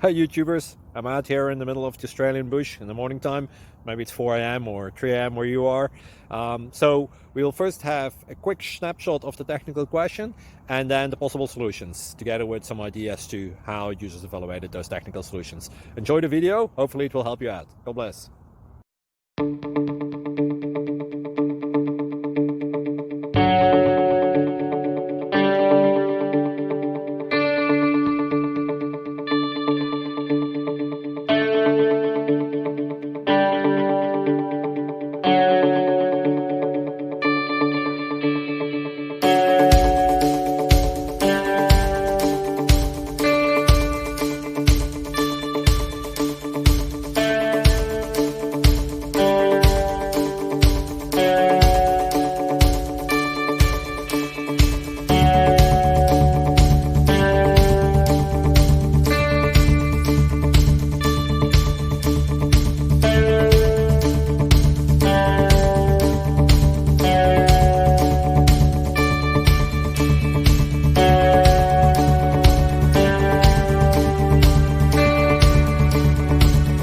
Hi YouTubers, I'm out here in the middle of the Australian bush in the morning time. Maybe it's 4 a.m. or 3 a.m. where you are. So we'll first have a quick snapshot of the technical question and then the possible solutions, together with some ideas to how users evaluated those technical solutions. Enjoy the video, hopefully it will help you out. God bless.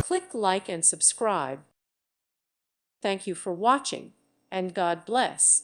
Click like and subscribe. Thank you for watching, and God bless.